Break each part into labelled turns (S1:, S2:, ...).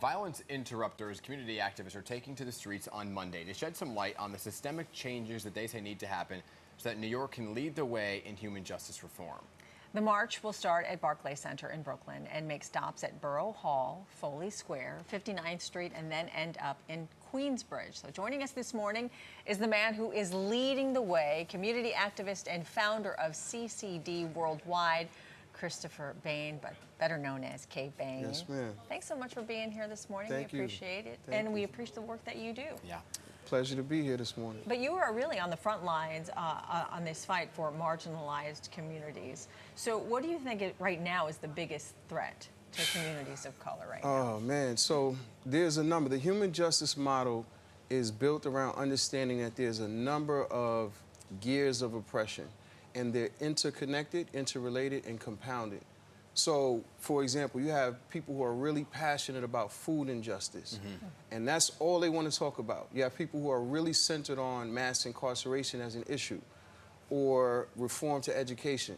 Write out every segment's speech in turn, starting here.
S1: Violence interrupters, community activists are taking to the streets on Monday to shed some light on the systemic changes that they say need to happen so that New York can lead the way in human justice reform.
S2: The march will start at Barclay Center in Brooklyn and make stops at Borough Hall, Foley Square, 59th Street, and then end up in Queensbridge. So joining us this morning is the man who is leading the way, community activist and founder of CCD Worldwide, Kristofer Bain, but better known as K. Bain.
S3: Yes, ma'am.
S2: Thanks so much for being here this morning.
S3: Thank you.
S2: We appreciate it.
S3: Thank
S2: And we
S3: you.
S2: appreciate the work that you do.
S1: Yeah.
S3: Pleasure to be here this morning.
S2: But you are really on the front lines on this fight for marginalized communities. So what do you think right now is the biggest threat to communities of color right now?
S3: Oh, man. So there's a number. The human justice model is built around understanding that there's a number of gears of oppression, and they're interconnected, interrelated, and compounded. So, for example, you have people who are really passionate about food injustice, and that's all they want to talk about. You have people who are really centered on mass incarceration as an issue, or reform to education.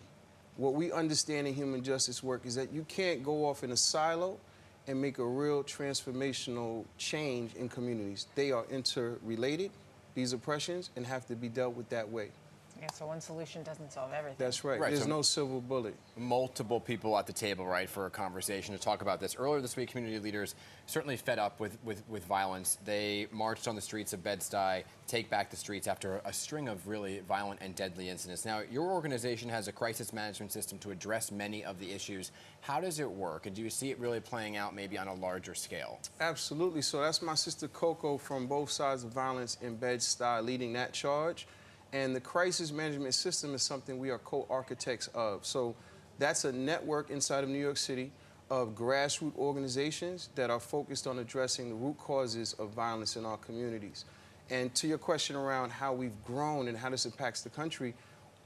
S3: What we understand in human justice work is that you can't go off in a silo and make a real transformational change in communities. They are interrelated, these oppressions, and have to be dealt with that way.
S2: Yeah, so one solution doesn't solve everything.
S3: That's right.
S1: Right,
S3: There's
S1: so
S3: no silver bullet.
S1: multiple people at the table, right, for a conversation to talk about this. Earlier this week, community leaders certainly fed up with violence. They marched on the streets of Bed-Stuy, Take Back the Streets, after a string of really violent and deadly incidents. Now, your organization has a crisis management system to address many of the issues. How does it work, and do you see it really playing out maybe on a larger scale?
S3: Absolutely. So that's my sister Coco from Both Sides of Violence in Bed-Stuy leading that charge. And the crisis management system is something we are co-architects of. So that's a network inside of New York City of grassroots organizations that are focused on addressing the root causes of violence in our communities. And to your question around how we've grown and how this impacts the country,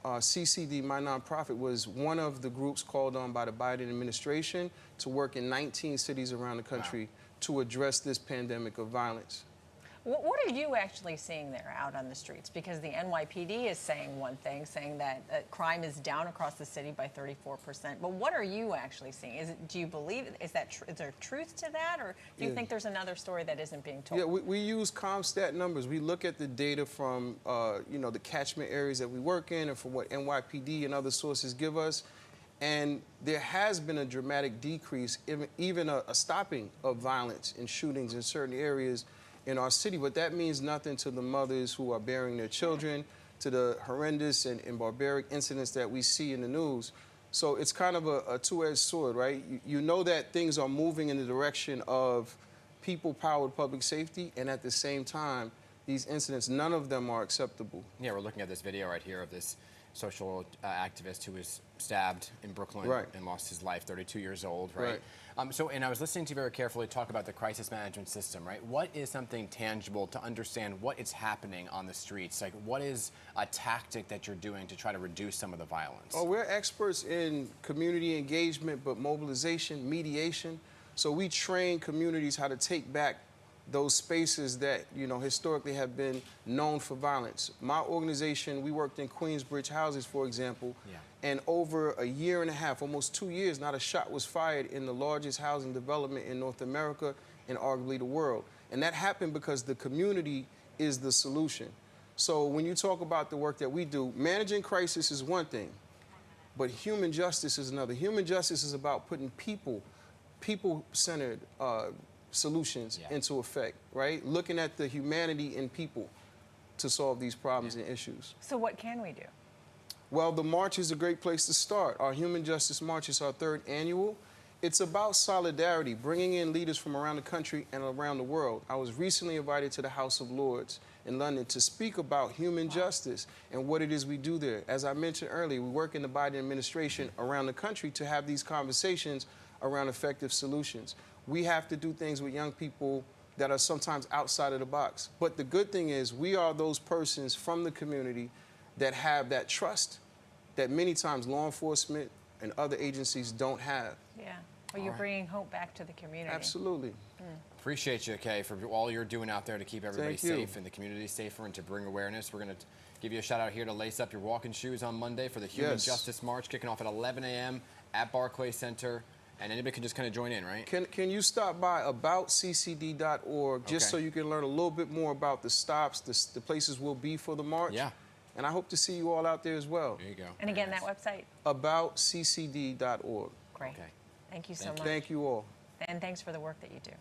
S3: CCD, my nonprofit, was one of the groups called on by the Biden administration to work in 19 cities around the country to address this pandemic of violence.
S2: What are you actually seeing there out on the streets? Because the NYPD is saying one thing, saying that crime is down across the city by 34%. But what are you actually seeing? Do you believe, is there truth to that? Or do you think there's another story that isn't being told?
S3: Yeah, we use ComStat numbers. We look at the data from, the catchment areas that we work in and from what NYPD and other sources give us. And there has been a dramatic decrease, even a stopping of violence and shootings in certain areas in our city, but that means nothing to the mothers who are bearing their children, to the horrendous and barbaric incidents that we see in the news. So it's kind of a two-edged sword, right? You know that things are moving in the direction of people-powered public safety, and at the same time, these incidents, none of them are acceptable.
S1: Yeah, we're looking at this video right here of this social activist who was stabbed in Brooklyn and lost his life, 32 years old, right? And I was listening to you very carefully talk about the crisis management system, right? What is something tangible to understand what is happening on the streets? Like, what is a tactic that you're doing to try to reduce some of the violence?
S3: Oh, we're experts in community engagement, but mobilization, mediation. So we train communities how to take back those spaces that, historically have been known for violence. My organization, we worked in Queensbridge houses, for example, and over a year and a half, almost 2 years, not a shot was fired in the largest housing development in North America and arguably the world. And that happened because the community is the solution. So when you talk about the work that we do, managing crisis is one thing, but human justice is another. Human justice is about putting people-centered solutions into effect, right? Looking at the humanity in people to solve these problems and issues.
S2: So what can we do?
S3: Well, the march is a great place to start. Our Human Justice March is our 3rd annual. It's about solidarity, bringing in leaders from around the country and around the world. I was recently invited to the House of Lords in London to speak about human justice and what it is we do there. As I mentioned earlier, we work in the Biden administration around the country to have these conversations around effective solutions. We have to do things with young people that are sometimes outside of the box. But the good thing is we are those persons from the community that have that trust that many times law enforcement and other agencies don't have.
S2: Yeah. Well, you're bringing hope back to the community.
S3: Absolutely.
S1: Appreciate you, Kay, for all you're doing out there to keep everybody safe and the community safer and to bring awareness. We're going to give you a shout out here to lace up your walking shoes on Monday for the Human Justice March, kicking off at 11 a.m. at Barclay Center. And anybody can just kind of join in, right?
S3: Can you stop by aboutccd.org just so
S1: Okay.
S3: you can learn a little bit more about the stops, the places we'll be for the march?
S1: Yeah.
S3: And I hope to see you all out there as well.
S1: There you go.
S2: And again,
S1: Very
S2: that website.
S3: Aboutccd.org.
S2: Great.
S1: Okay.
S2: Thank you so
S1: Thank
S2: much.
S3: Thank you all.
S2: And thanks for the work that you do.